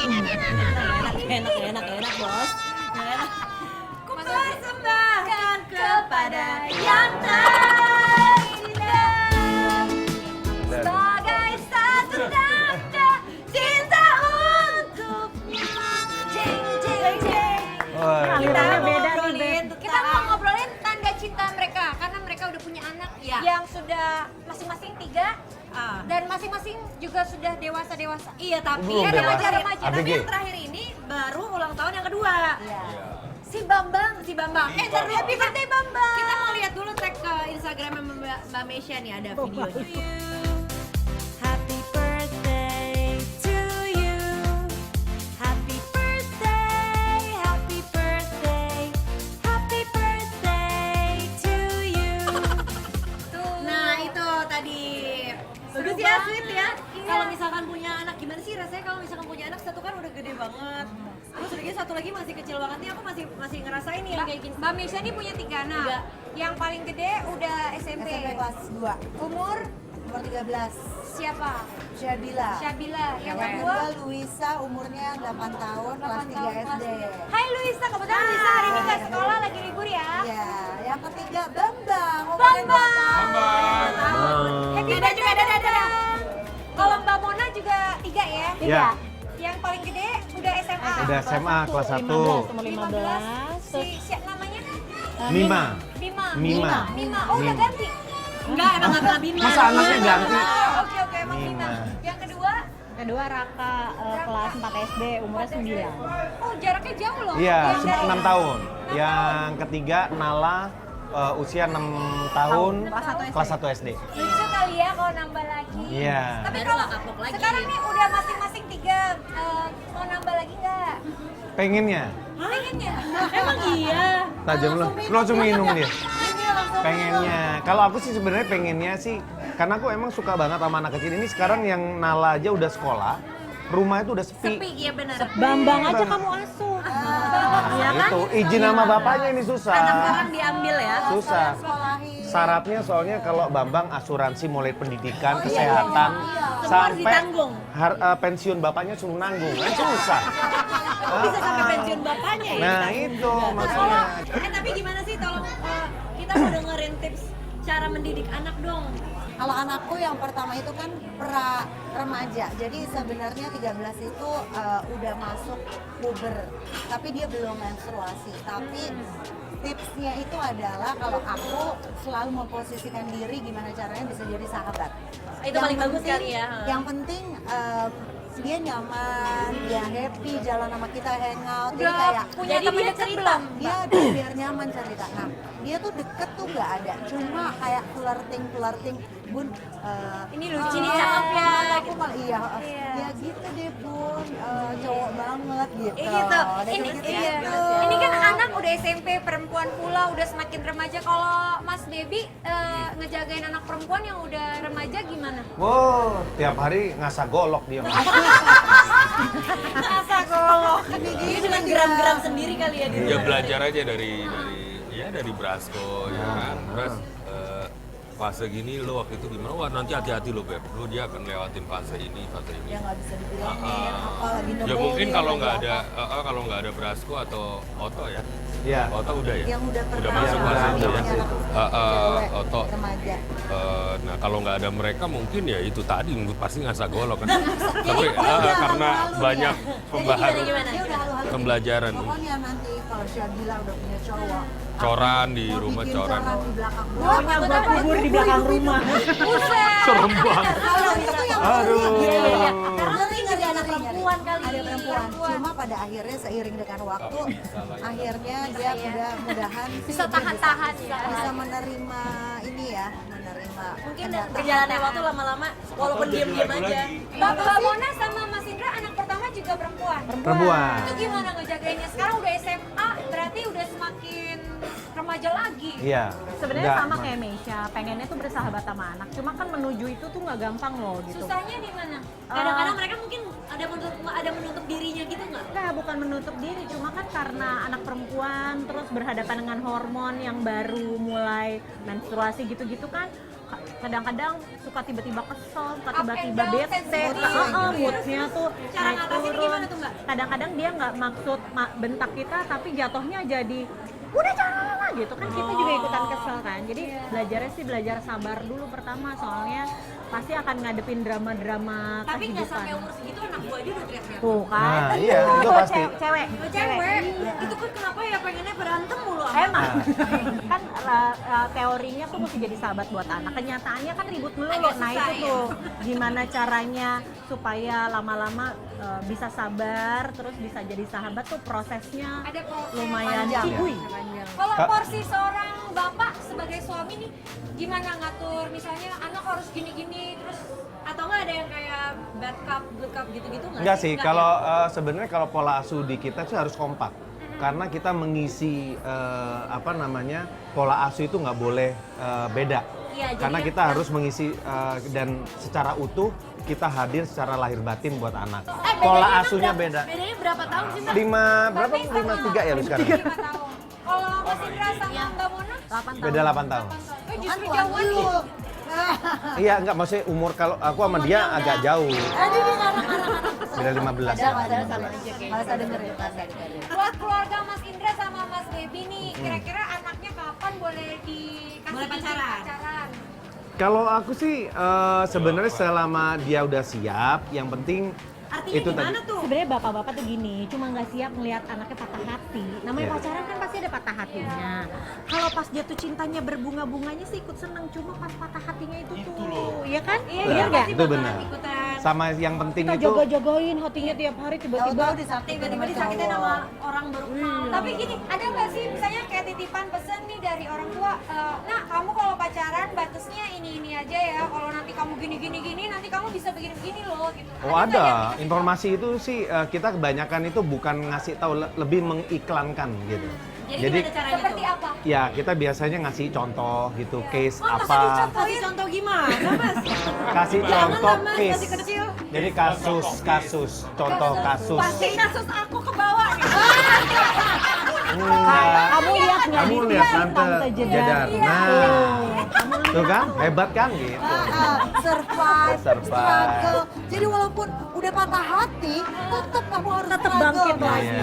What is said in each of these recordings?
Enak, bos. Ku persembahkan kepada yang terindah sebagai satu tanda cinta untukmu. Jeng jeng jeng. Kita Kita mau ngobrolin tanda cinta mereka karena mereka udah punya anak yang sudah masing-masing 3 dan masing-masing juga sudah dewasa. Iya, tapi Belum dewasa. remaja. Tapi ABG. yang terakhir ini baru ulang tahun yang kedua. Iya. Si Bambang. Ntar dulu, Happy birthday Bambang. kita mau lihat dulu tag ke Instagram Mbak Mesya nih, ada videonya. Happy birthday to you. Happy birthday, happy birthday, happy birthday to you. Nah, itu tadi. Bagus Seru ya, banget. sweet ya. Iya. Kalau misalkan punya anak, gimana sih rasanya kalau misalkan punya anak satu kan udah gede banget. Terus udah gitu satu lagi masih kecil banget nih, aku masih ngerasain nih yang kayak gini. Mbak Mesya ini punya 3 anak. Tiga. Yang paling gede udah SMP. SMP kelas 2, Umur umur 13. siapa? Syabila. Syabila. Yang Yang kedua kedua Luisa, umurnya 8 tahun, kelas 3 tahun, SD. Hai Luisa, kebetulan Luisa hari ini ke sekolah lagi libur ya. Iya, yang ketiga Bambang. Bambang. Happy Dadah juga, birthday, dadah. Bambang. Kalau Mbak Mona juga 3 ya? Iya. Yang paling gede udah SMA. Udah SMA kelas 1. 15. Si namanya? Mima. Mima. Oh, udah ganti. Enggak, emang nggak pernah Bima. Masa anaknya ganti? Oke, emang Mima. Mima. Yang kedua, Kedua Raka kelas 4 SD, umurnya 9. oh jaraknya jauh loh. Iya, Yang dari- 6 tahun. 6 Yang ketiga Nala usia 6 tahun, kelas 1 SD. Lucu kali ya kalau nambah lagi. Iya. Tapi Baru kalau nggak kapok lagi. sekarang nih udah masing-masing 3, mau nambah lagi nggak? Pengennya. Pengennya? Emang iya. Tajam lu. Lu langsung minum dia. Ini langsung Pengennya. Kalau aku sih sebenarnya pengennya sih karena aku emang suka banget sama anak kecil ini. Sekarang yang Nala aja udah sekolah, rumah itu udah sepi. Sepi, iya benar. Bambang aja kamu asuh. Nah, itu izin sama bapaknya ini susah. Anak orang diambil ya. Susah. Syaratnya soalnya kalau Bambang asuransi mulai pendidikan, kesehatan, Semua harus sampai ditanggung. pensiun bapaknya suruh nanggung. Kan susah. Bisa sampai pensiun bapaknya ya. Nah itu makanya. Tapi gimana sih tolong kita mau dengerin tips cara mendidik anak dong. Kalau anakku yang pertama itu kan pra remaja, jadi sebenarnya 13 itu udah masuk puber, tapi dia belum menstruasi. Tapi tipsnya itu adalah kalau aku selalu memposisikan diri gimana caranya bisa jadi sahabat. Itu paling bagus kali ya. Yang penting dia nyaman, dia happy, jalan sama kita hangout, jadi udah kayak punya Jadi temen dia deket cerita. belum? dia biar nyaman cerita. Nah, dia tuh deket tuh nggak ada, cuma kayak flirting, bun. Ini lucu nih, cakep ya. Aku malah iya, ya gitu deh bun, cowok banget gitu. Gitu. Udah Ini gitu iya. gitu. Ini kan anak udah SMP, perempuan pula, udah semakin remaja. Kalau Mas Debi ngejagain anak perempuan yang udah remaja gimana? Wow, tiap hari ngasah golok dia. Asa golok. Dia cuma geram-geram sendiri kali ya di Ya rumah. belajar aja dari Brasco ya kan. Terus fase gini lo waktu itu gimana? Wah nanti hati-hati lo Beb, lo dia akan lewatin fase ini. Ya nggak bisa dibilangin, apalagi Ya mungkin kalau nggak ada Brasco atau Oto ya. Iya. Oto udah ya. yang udah pernah masuk fase mengalami itu ya. anak Oto. cewek, remaja. Nah kalau nggak ada mereka mungkin ya itu tadi pasti ngasah golok kan. Tapi karena banyak Gimana? Dia udah halu-halu. pembelajaran. Pokoknya nanti kalau Syabila udah punya cowok, Coran di mau rumah bikin coran. di belakang Pokoknya buat kubur di belakang rumah. Serem banget. Kalau itu yang Aduh. ngeri anak perempuan kali. ada perempuan. Cuma pada akhirnya seiring dengan waktu, akhirnya dia mudah-mudahan sih Bisa dia tahan-tahan ya. bisa menerima ini ya, menerima Mungkin kenyataan. berjalannya waktu lama-lama walaupun diam-diam aja. Mbak Mona sama Mas Indra anak pertama juga perempuan. Perempuan. Itu gimana ngejagainnya? Sekarang udah SMA, berarti udah semakin remaja lagi. Iya. Sebenarnya Udah, sama kayak Mesya, pengennya tuh bersahabat sama anak. Cuma kan menuju itu tuh nggak gampang loh gitu. Susahnya di mana? Kadang-kadang mereka mungkin ada menutup dirinya gitu nggak? Enggak, bukan menutup diri, cuma kan karena anak perempuan terus berhadapan dengan hormon yang baru mulai menstruasi gitu-gitu kan kadang-kadang suka tiba-tiba kesel, suka Up and tiba-tiba down, bete, sensitif. moodnya tuh Cara naik ngatasinnya turun. gimana tuh, Mbak? Kadang-kadang dia nggak maksud bentak kita, tapi jatuhnya jadi udah jangan gitu kan, kita juga ikutan kesel kan. Jadi belajarnya sih belajar sabar dulu pertama, soalnya pasti akan ngadepin drama-drama Tapi nggak kehidupan. sampai umur segitu anak gue aja udah teriak-teriak. Tuh kan. Nah, iya, itu pasti. Cewek. Oh, cewek, itu kan kenapa ya pengennya berantem mulu sama Emang kan teorinya tuh mesti jadi sahabat buat anak. Kenyataannya kan ribut melulu. Agak Nah susah, itu tuh gimana caranya supaya lama-lama bisa sabar, terus bisa jadi sahabat tuh prosesnya Ada proses lumayan panjang. cihuy. Kalau Kak. porsi seorang bapak sebagai suami nih gimana ngatur misalnya anak harus gini-gini terus atau nggak ada yang kayak bad cup, good cup gitu-gitu nggak? Enggak sih, kalau sebenarnya kalau pola asuh di kita tuh harus kompak. Karena kita mengisi pola asuh itu nggak boleh beda. Iya, jadi Karena yang- kita harus mengisi dan secara utuh kita hadir secara lahir batin buat anak. Pola asuhnya beda. Bedanya berapa tahun sih, Mbak? 5 ya lu sekarang? 5 tahun. Kalau Mas Indra sama Mbak Mona 8 tahun. Beda 8 tahun. justru Tuan jauhan nih. dulu. Iya, enggak maksudnya umur kalau aku sama dia agak jauh. Beda 15. Malas ada dengerin, malas ada dengerin. Buat keluarga Mas Indra sama Mas Baby nih, kira-kira anaknya kapan boleh dikasih Boleh izin pacaran? Kalau aku sih sebenarnya selama dia udah siap, yang penting Artinya itu gimana tadi. tuh? Sebenarnya bapak-bapak tuh gini, cuma nggak siap melihat anaknya patah hati. Namanya Iya. pacaran kan pasti ada patah hatinya. Kalau pas jatuh cintanya berbunga-bunganya sih ikut seneng, cuma pas patah hatinya itu tuh, ya kan? Iya, Benar, iya nggak? pasti itu bakalan benar. ikutan. Sama yang penting Kita itu jaga-jagain hatinya tiap hari tiba-tiba. Tahu-tahu disakitin Tiba-tiba disakitin sama orang baru kenal. Tapi gini, ada nggak sih misalnya kayak titipan pesan nih dari orang tua, nah kamu kalau pacaran batasnya ini aja ya, kalau nanti kamu gini, nanti kamu bisa begini loh gitu. Oh nggak yang ada, gitu? informasi itu sih kita kebanyakan itu bukan ngasih tahu, lebih mengiklankan gitu. Jadi gimana caranya Seperti tuh? apa? ya kita biasanya ngasih contoh gitu, case Oh, masa apa, kasih contoh gimana, Mas? kasih Jangan contoh lah, Mas, case. masih kecil. Jadi kasus, contoh kasus. Pasti kasus aku ke bawah nih. Enggak. Kamu lihat nggak Kamu di lihat TV, Tante Jedar? Jedar. Nah, tuh kan hebat kan gitu. Survive, Survive. struggle. Jadi walaupun udah patah hati, tetap kamu harus Tetap struggle. bangkit Mas. lagi. Iya.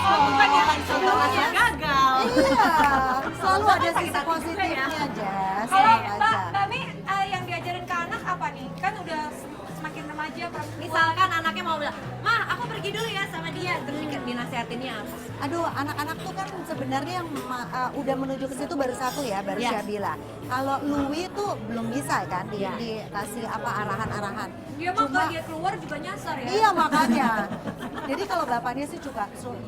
Bukan yang sebelumnya gagal. Iya, selalu ada sisi positifnya, Jess. Kalau Tenang Mbak aja. Mi yang diajarin ke anak apa nih? Kan udah semakin remaja perempuan. Misalkan anaknya mau bilang, "Mah, aku pergi dulu ya sama dia." Terus dinasihatinnya apa? Aduh, anak-anak tuh kan sebenarnya yang udah menuju ke situ baru satu ya, baru Iya. Syabila. Kalau Louis tuh belum bisa kan dikasih apa arahan-arahan. Dia mah kalau dia keluar juga nyasar ya. Iya makanya. Jadi kalau bapaknya sih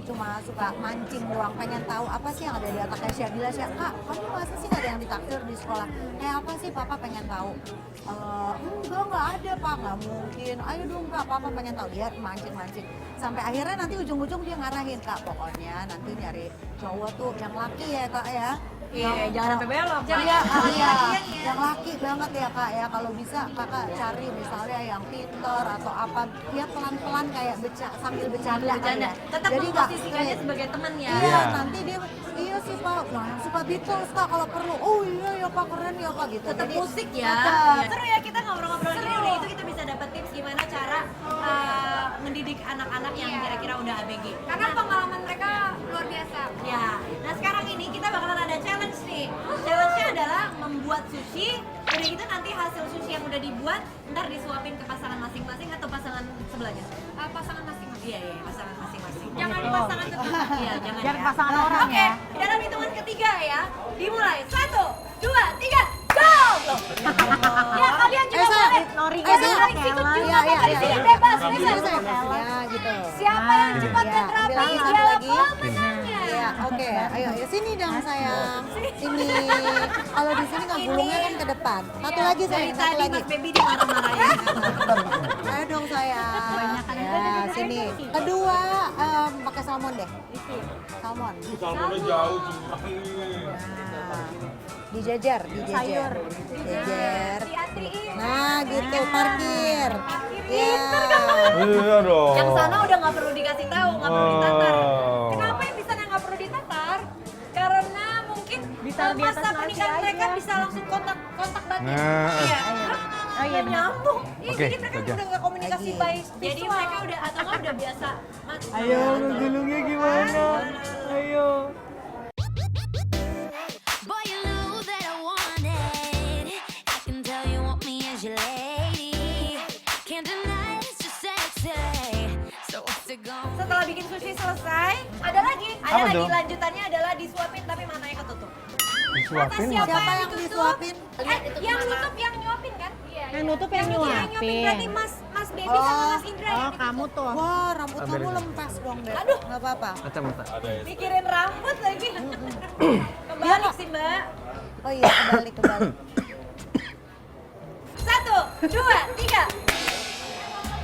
cuma suka mancing doang, pengen tahu apa sih yang ada di otaknya Syabila. Kak, kamu masa sih nggak ada yang ditaksir di sekolah? Kayak apa sih papa pengen tahu? Nggak ada pak, nggak mungkin. Ayo dong kak, papa pengen tahu. Dia mancing-mancing. Sampai akhirnya nanti ujung-ujung dia ngarahin, kak pokoknya nanti nyari cowok tuh yang laki ya kak ya. Iya, jangan sampai belok. Jangan Iya, yang laki-lakian iya, ya. yang laki banget ya kak ya. Kalau bisa kakak cari misalnya yang pinter atau apa, dia pelan-pelan kayak sambil bercanda. Bercanda. ya. Tetap Jadi nggak memposisikannya straight. sebagai teman ya. Iya, Iya. nanti dia iya sih pak, nah yang suka Beatles kak kalau perlu. Oh iya ya pak, keren ya pak gitu. Tetap Jadi, musik ya. tetap. Seru ya kita ngobrol-ngobrol gini, udah itu kita bisa dapat tips gimana cara mendidik anak-anak yang kira-kira udah ABG. Karena pengalaman mereka luar biasa. Ya, nah sekarang ini kita bakalan ada challenge nih. Challenge-nya adalah membuat sushi. Udah gitu nanti hasil sushi yang udah dibuat ntar disuapin ke pasangan masing-masing atau pasangan sebelahnya. Pasangan masing-masing. Iya, pasangan masing-masing. Jangan pasangan tetangga. Iya, jangan Jangan ya. pasangan orang Oke, ya. dalam hitungan ketiga ya. Dimulai. 1, 2, 3, go! Ya kalian juga boleh. Nori Saya- Boleh ikut juga Iya, iya, kok di iya, sini iya. bebas. Jadi saya ya gitu. Siapa yang cepat dan Iya, rapi bilangin satu dialah lagi. pemenangnya. Iya, oke. Ayo, sini dong sayang. Sini. Kalau di sini nggak gulungnya kan ke depan. Satu lagi Dari sayang, satu tadi lagi. Mas Baby dimarah-marahin. Ayo dong sayang. Ya, sini. Kedua, pakai salmon deh. Salmon. Salmonnya jauh Nah, dijejer. Sayur. Dijejer. Diantriin. Nah, gitu, parkir. Ya. Iya dong. Yang sana udah nggak perlu dikasih tahu, nggak perlu ditatar. Oh. Kenapa yang di sana nggak perlu ditatar? Karena mungkin Ditaruh di atas masa nasi pernikahan aja. mereka bisa langsung kontak batin. Nah. Iya. Oh iya benar. Nyambung. Iya, Oke, jadi mereka baca. udah nggak komunikasi Lagi. by Jadi visual. mereka udah atau nggak udah biasa Ayo, ngegulungnya gimana? Ayo. Boy, you know that I want it. I can tell you want me as your lady. Can't deny it's just sexy. So what's it gonna setelah bikin sushi selesai, Ada lagi. Apa tuh? lanjutannya adalah disuapin tapi matanya ketutup. Disuapin. Siapa yang ditutup? disuapin? Yang nutup yang nyuapin kan? Iya. Yang nutup yang nyuapin. Berarti Mas Baby sama Mas Indra yang Oh, ditutup. kamu tuh. Wah, rambut kamu beres. lempas dong, Beb. Aduh. Nggak apa-apa. Kacamata. Ada ya. Mikirin rambut lagi. Kebalik sih Mbak. Oh iya, kebalik. 1, 2, 3.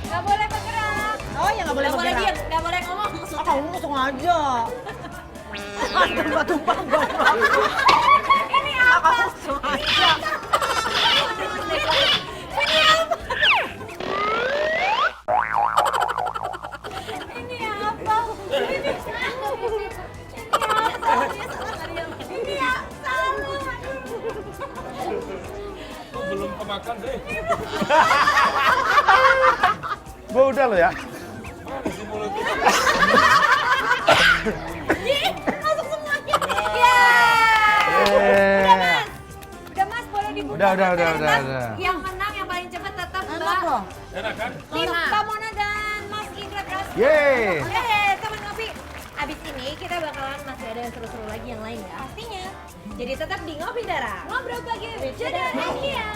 Nggak boleh bergerak. Oh ya nggak boleh Nggak boleh bergerak. diam, nggak boleh ngomong. Ah, kamu langsung aja. Tumpah-tumpah gak Ini apa? langsung aja. Ini apa? Ini Kok belum kemakan sih? Gue udah lo ya. Mana sih mulutnya? Masuk semuanya. Eh. Udah Mas, boleh dibuka. Udah. Yang menang yang paling cepat tetap Enak Mbak. loh. Enak kan? Tim Mbak Mona dan Mas Indra Prasetyo. Yeay. Teman ngopi. Abis ini kita bakalan masih ada yang seru-seru lagi yang lain ya. Pastinya. Jadi tetap di Ngopi Darah. Ngobrol pagi. Jodoh Asia.